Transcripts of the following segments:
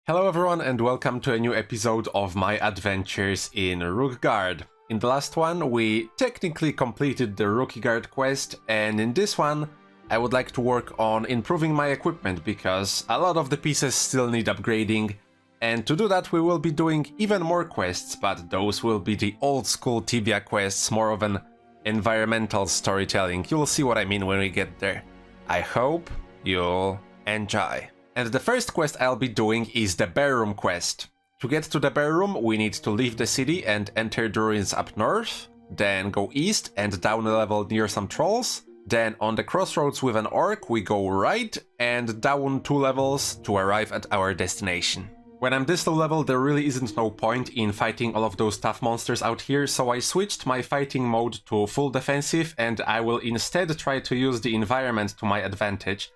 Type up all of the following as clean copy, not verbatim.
Hello everyone and welcome to a new episode of my adventures in Rookgard. In the last one we technically completed the Rookie Guard quest, and in this one I would like to work on improving my equipment because a lot of the pieces still need upgrading, and to do that we will be doing even more quests, but those will be the old school Tibia quests, more of an environmental storytelling. You'll see what I mean when we get there. I hope you'll enjoy. And the first quest I'll be doing is the Bear Room quest. To get to the Bear Room, we need to leave the city and enter the ruins up north, then go east and down a level near some trolls, then on the crossroads with an orc we go right and down 2 levels to arrive at our destination. When I'm this low level there really isn't no point in fighting all of those tough monsters out here, so I switched my fighting mode to full defensive and I will instead try to use the environment to my advantage.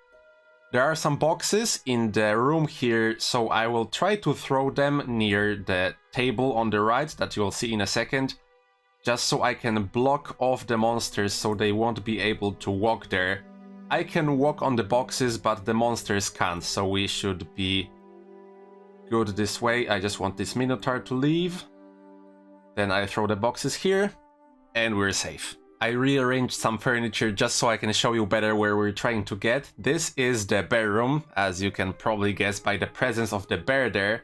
There are some boxes in the room here, so I will try to throw them near the table on the right that you'll see in a second, just so I can block off the monsters so they won't be able to walk there. I can walk on the boxes, but the monsters can't, so we should be good this way. I just want this Minotaur to leave. Then I throw the boxes here, and we're safe. I rearranged some furniture just so I can show you better where we're trying to get. This is the bear room, as you can probably guess by the presence of the bear there,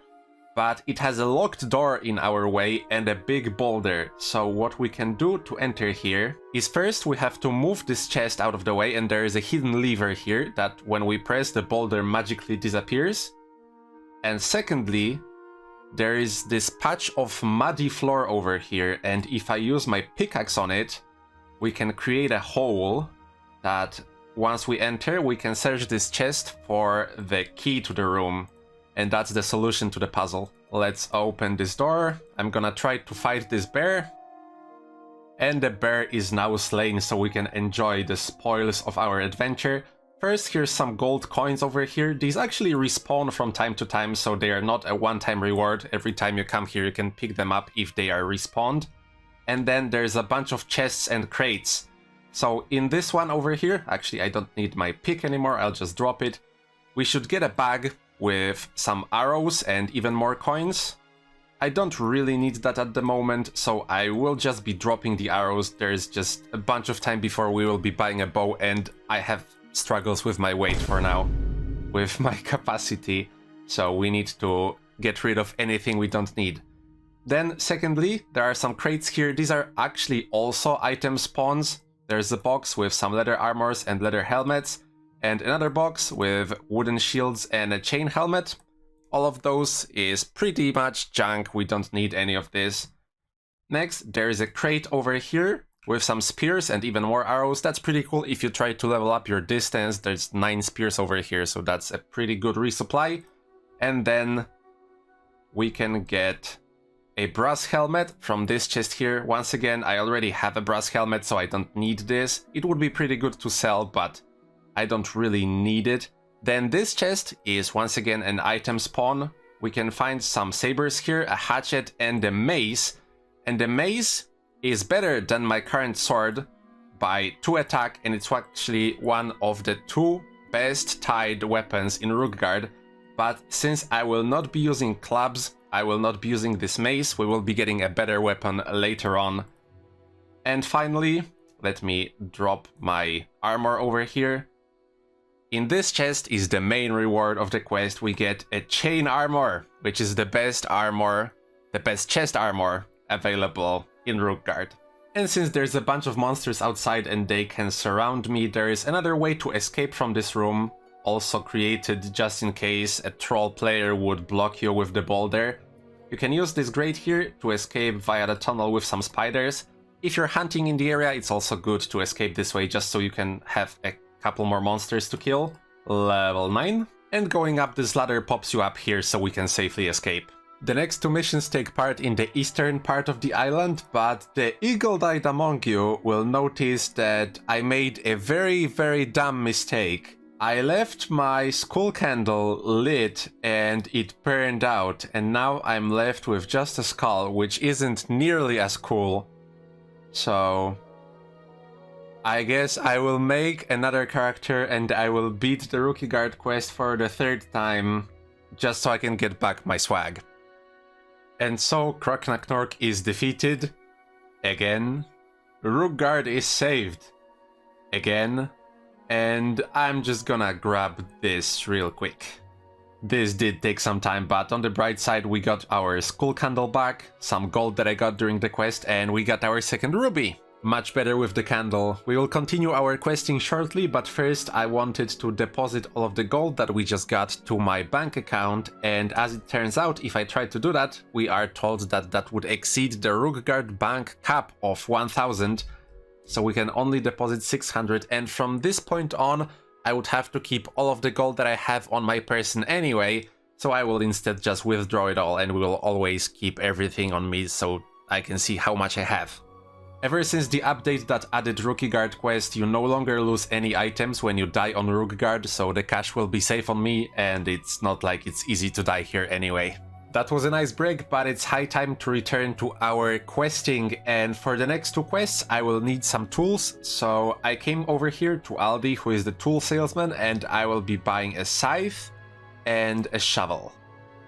but it has a locked door in our way and a big boulder. So what we can do to enter here is first we have to move this chest out of the way, and there is a hidden lever here that when we press the boulder magically disappears. And secondly, there is this patch of muddy floor over here, and if I use my pickaxe on it, we can create a hole that once we enter, we can search this chest for the key to the room. And that's the solution to the puzzle. Let's open this door. I'm gonna try to fight this bear. And the bear is now slain, so we can enjoy the spoils of our adventure. First, here's some gold coins over here. These actually respawn from time to time, so they are not a one-time reward. Every time you come here, you can pick them up if they are respawned. And then there's a bunch of chests and crates. So in this one over here, actually I don't need my pick anymore, I'll just drop it. We should get a bag with some arrows and even more coins. I don't really need that at the moment, so I will just be dropping the arrows. There's just a bunch of time before we will be buying a bow, and I have struggles with my weight for now, with my capacity. So we need to get rid of anything we don't need. Then, secondly, there are some crates here. These are actually also item spawns. There's a box with some leather armors and leather helmets, and another box with wooden shields and a chain helmet. All of those is pretty much junk. We don't need any of this. Next, there is a crate over here with some spears and even more arrows. That's pretty cool. If you try to level up your distance, there's 9 spears over here, so that's a pretty good resupply. And then we can get a brass helmet from this chest here. Once again, I already have a brass helmet, so I don't need this. It would be pretty good to sell, but I don't really need it. Then this chest is once again an item spawn. We can find some sabers here, a hatchet and a mace. And the mace is better than my current sword by 2 attack, and it's actually one of the 2 best tied weapons in Rookgard. But since I will not be using clubs, I will not be using this mace, we will be getting a better weapon later on. And finally, let me drop my armor over here. In this chest is the main reward of the quest. We get a chain armor, which is the best armor, the best chest armor available in Rookgard. And since there's a bunch of monsters outside and they can surround me, there is another way to escape from this room, also created just in case a troll player would block you with the boulder. You can use this grate here to escape via the tunnel with some spiders. If you're hunting in the area, it's also good to escape this way just so you can have a couple more monsters to kill. Level 9. And going up this ladder pops you up here so we can safely escape. The next 2 missions take part in the eastern part of the island, but the eagle-eyed among you will notice that I made a very dumb mistake. I left my skull candle lit and it burned out, and now I'm left with just a skull, which isn't nearly as cool. So I guess I will make another character and I will beat the Rookie Guard quest for the 3rd time just so I can get back my swag. And so Croagnac is defeated. Again. Rookgard is saved. Again. And I'm just gonna grab this real quick. This did take some time, but on the bright side we got our Skull Candle back, some gold that I got during the quest, and we got our second ruby. Much better with the candle. We will continue our questing shortly, but first I wanted to deposit all of the gold that we just got to my bank account, and as it turns out, if I try to do that, we are told that that would exceed the Rookgard bank cap of 1000, so we can only deposit 600, and from this point on, I would have to keep all of the gold that I have on my person anyway, so I will instead just withdraw it all, and we will always keep everything on me so I can see how much I have. Ever since the update that added Rookie Guard quest, you no longer lose any items when you die on Rookgard, so the cash will be safe on me, and it's not like it's easy to die here anyway. That was a nice break, but it's high time to return to our questing, and for the next two quests I will need some tools, so I came over here to Aldi, who is the tool salesman, and I will be buying a scythe and a shovel.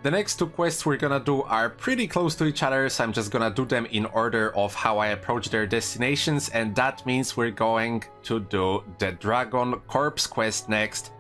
The next two quests we're gonna do are pretty close to each other, so I'm just gonna do them in order of how I approach their destinations, and that means we're going to do the Dragon Corpse quest next.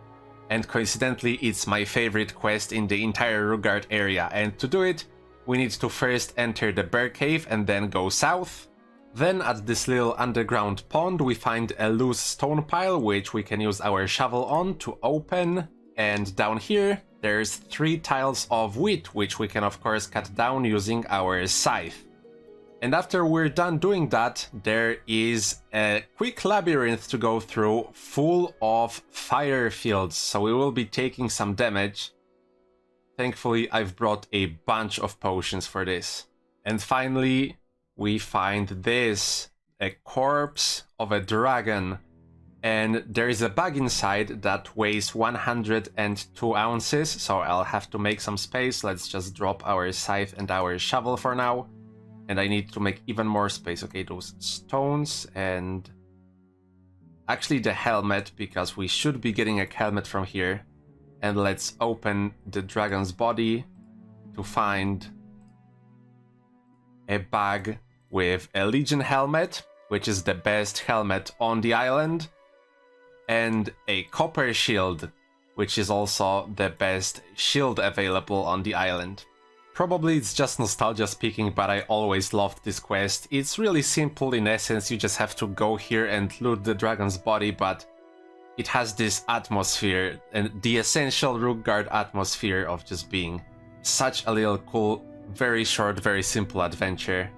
And coincidentally, it's my favorite quest in the entire Rookgard area, and to do it, we need to first enter the Bear Cave and then go south. Then at this little underground pond we find a loose stone pile which we can use our shovel on to open, and down here there's 3 tiles of wheat which we can of course cut down using our scythe. And after we're done doing that, there is a quick labyrinth to go through full of fire fields, so we will be taking some damage. Thankfully I've brought a bunch of potions for this. And finally we find this, a corpse of a dragon. And there is a bag inside that weighs 102 ounces, so I'll have to make some space. Let's just drop our scythe and our shovel for now. And I need to make even more space. Okay, those stones and actually the helmet, because we should be getting a helmet from here. And let's open the dragon's body to find a bag with a Legion helmet, which is the best helmet on the island. And a copper shield, which is also the best shield available on the island. Probably it's just nostalgia speaking, but I always loved this quest. It's really simple in essence, you just have to go here and loot the dragon's body, but it has this atmosphere, and the essential Rookgard atmosphere of just being such a little cool, very short, very simple adventure.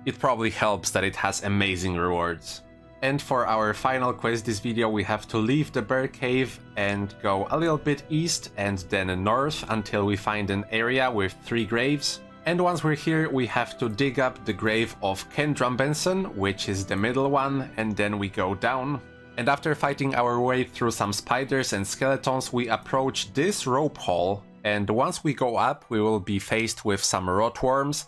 It probably helps that it has amazing rewards. And for our final quest this video, we have to leave the Bear Cave and go a little bit east and then north until we find an area with 3 graves. And once we're here, we have to dig up the grave of Ken Drumbenson, which is the middle one, and then we go down. And after fighting our way through some spiders and skeletons, we approach this rope hole, and once we go up, we will be faced with some rotworms.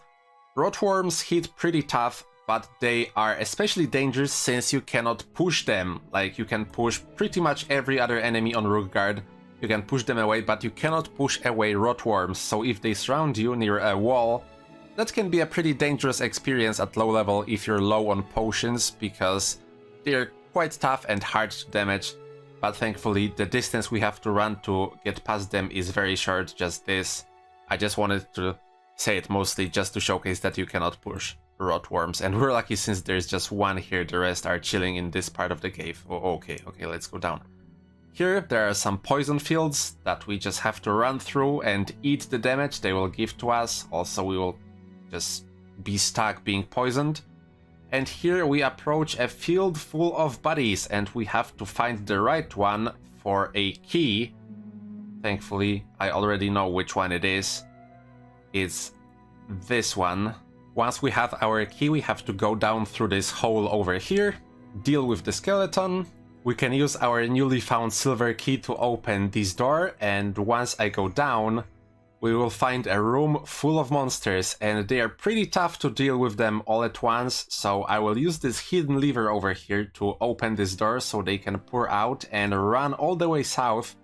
Rotworms hit pretty tough, but they are especially dangerous since you cannot push them. Like, you can push pretty much every other enemy on Rookgard. You can push them away, but you cannot push away rotworms, so if they surround you near a wall, that can be a pretty dangerous experience at low level if you're low on potions, because they're quite tough and hard to damage. But thankfully, the distance we have to run to get past them is very short, just this. I just wanted to say it mostly just to showcase that you cannot push rotworms, and we're lucky since there's just one here, the rest are chilling in this part of the cave. Oh, okay, let's go down. Here there are some poison fields that we just have to run through and eat the damage they will give to us. Also, we will just be stuck being poisoned. And here we approach a field full of bodies, and we have to find the right one for a key. Thankfully, I already know which one it is. It's this one. Once we have our key, we have to go down through this hole over here, deal with the skeleton. We can use our newly found silver key to open this door, and once I go down, we will find a room full of monsters, and they are pretty tough to deal with them all at once, so I will use this hidden lever over here to open this door so they can pour out and run all the way south.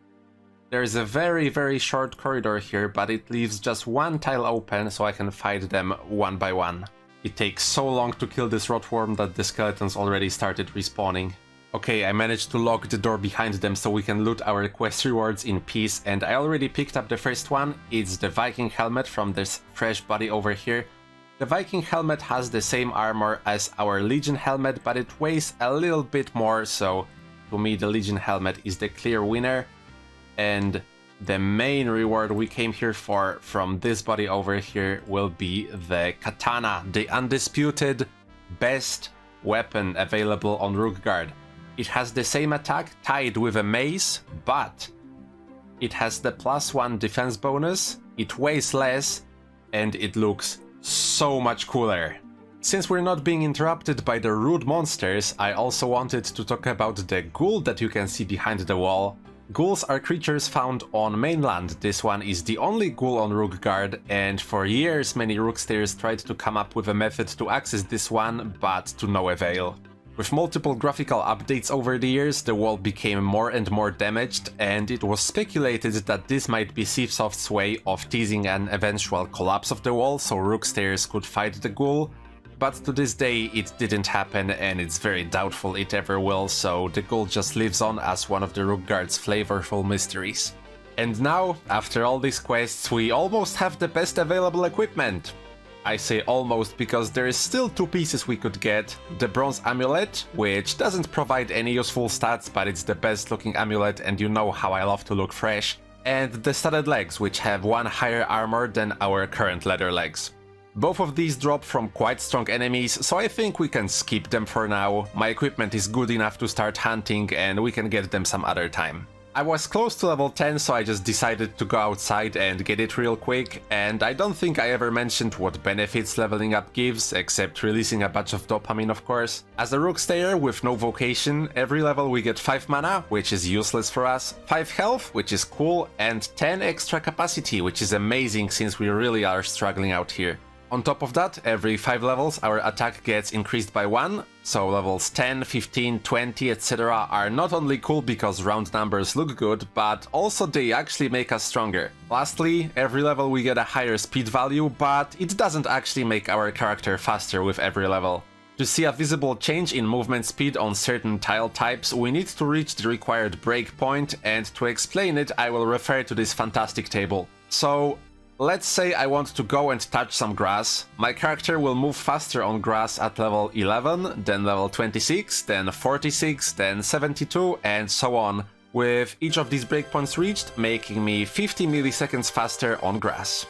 There's a very short corridor here, but it leaves just one tile open so I can fight them one by one. It takes so long to kill this rotworm that the skeletons already started respawning. Okay, I managed to lock the door behind them so we can loot our quest rewards in peace, and I already picked up the first one. It's the Viking helmet from this fresh body over here. The Viking helmet has the same armor as our Legion helmet, but it weighs a little bit more, so to me the Legion helmet is the clear winner. And the main reward we came here for from this body over here will be the katana, the undisputed best weapon available on Rookguard. It has the same attack tied with a mace, but it has the +1 defense bonus, it weighs less, and it looks so much cooler. Since we're not being interrupted by the rude monsters, I also wanted to talk about the ghoul that you can see behind the wall. Ghouls are creatures found on mainland. This one is the only ghoul on Rookguard, and for years many Rookstayers tried to come up with a method to access this one, but to no avail. With multiple graphical updates over the years, the wall became more and more damaged, and it was speculated that this might be Civsoft's way of teasing an eventual collapse of the wall so Rookstayers could fight the ghoul. But to this day it didn't happen, and it's very doubtful it ever will, so the ghoul just lives on as one of the Rookguard's flavorful mysteries. And now, after all these quests, we almost have the best available equipment. I say almost because there is still 2 pieces we could get. The bronze amulet, which doesn't provide any useful stats, but it's the best looking amulet and you know how I love to look fresh. And the studded legs, which have 1 higher armor than our current leather legs. Both of these drop from quite strong enemies, so I think we can skip them for now. My equipment is good enough to start hunting and we can get them some other time. I was close to level 10, so I just decided to go outside and get it real quick, and I don't think I ever mentioned what benefits leveling up gives, except releasing a bunch of dopamine of course. As a Rookstayer with no vocation, every level we get 5 mana, which is useless for us, 5 health, which is cool, and 10 extra capacity, which is amazing since we really are struggling out here. On top of that, every 5 levels our attack gets increased by 1, so levels 10, 15, 20, etc. are not only cool because round numbers look good, but also they actually make us stronger. Lastly, every level we get a higher speed value, but it doesn't actually make our character faster with every level. To see a visible change in movement speed on certain tile types, we need to reach the required breakpoint, and to explain it I will refer to this fantastic table. So, let's say I want to go and touch some grass. My character will move faster on grass at level 11, then level 26, then 46, then 72, and so on, with each of these breakpoints reached, making me 50 milliseconds faster on grass.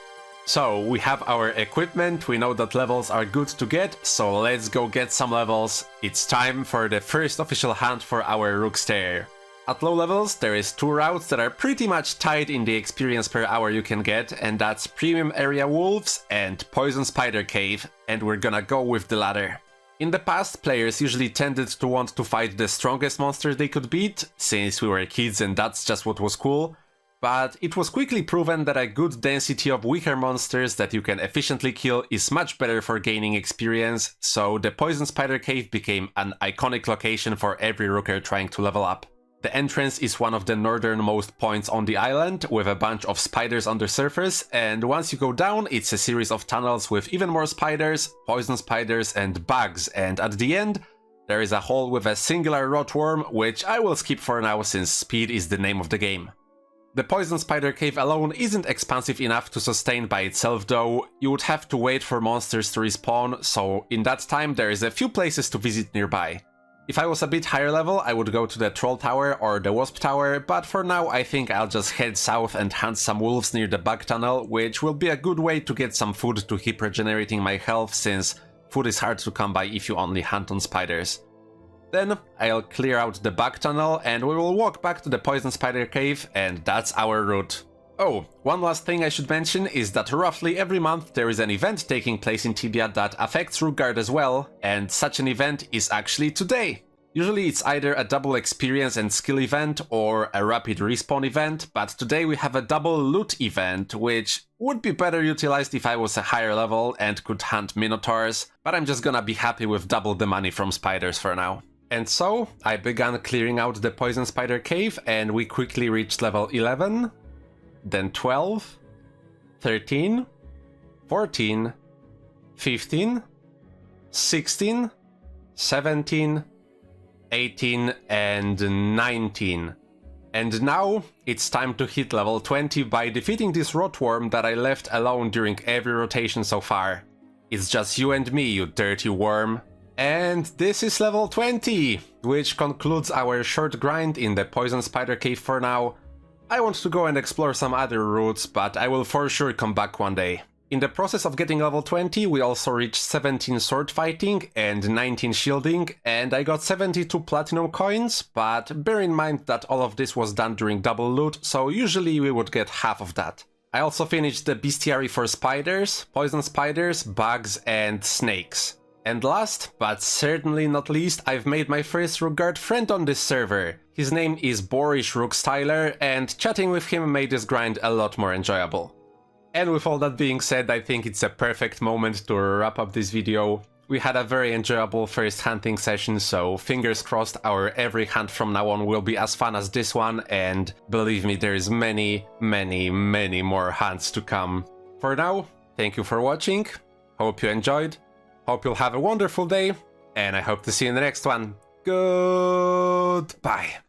So, we have our equipment, we know that levels are good to get, so let's go get some levels. It's time for the first official hunt for our Rookstayer. At low levels, there is 2 routes that are pretty much tied in the experience per hour you can get, and that's Premium Area Wolves and Poison Spider Cave, and we're gonna go with the latter. In the past, players usually tended to want to fight the strongest monster they could beat, since we were kids and that's just what was cool, but it was quickly proven that a good density of weaker monsters that you can efficiently kill is much better for gaining experience, so the Poison Spider Cave became an iconic location for every Rooker trying to level up. The entrance is one of the northernmost points on the island, with a bunch of spiders on the surface, and once you go down, it's a series of tunnels with even more spiders, poison spiders and bugs, and at the end, there is a hole with a singular rotworm, which I will skip for now since speed is the name of the game. The Poison Spider Cave alone isn't expansive enough to sustain by itself though. You would have to wait for monsters to respawn, so in that time there is a few places to visit nearby. If I was a bit higher level, I would go to the Troll Tower or the Wasp Tower, but for now I think I'll just head south and hunt some wolves near the Bug Tunnel, which will be a good way to get some food to keep regenerating my health, since food is hard to come by if you only hunt on spiders. Then I'll clear out the Bug Tunnel and we will walk back to the Poison Spider Cave, and that's our route. Oh, one last thing I should mention is that roughly every month there is an event taking place in Tibia that affects Rookguard as well, and such an event is actually today. Usually it's either a double experience and skill event or a rapid respawn event, but today we have a double loot event, which would be better utilized if I was a higher level and could hunt minotaurs, but I'm just gonna be happy with double the money from spiders for now. And so, I began clearing out the Poison Spider Cave, and we quickly reached level 11, then 12, 13, 14, 15, 16, 17, 18, and 19. And now, it's time to hit level 20 by defeating this rotworm that I left alone during every rotation so far. It's just you and me, you dirty worm. And this is level 20, which concludes our short grind in the Poison Spider Cave for now. I want to go and explore some other routes, but I will for sure come back one day. In the process of getting level 20, we also reached 17 sword fighting and 19 shielding, and I got 72 platinum coins, but bear in mind that all of this was done during double loot, so usually we would get half of that. I also finished the bestiary for spiders, poison spiders, bugs, and snakes. And last, but certainly not least, I've made my first Rookguard friend on this server. His name is Boris Rookstyler, and chatting with him made this grind a lot more enjoyable. And with all that being said, I think it's a perfect moment to wrap up this video. We had a very enjoyable first hunting session, so fingers crossed our every hunt from now on will be as fun as this one, and believe me, there is many more hunts to come. For now, thank you for watching, hope you enjoyed, hope you'll have a wonderful day, and I hope to see you in the next one. Goodbye.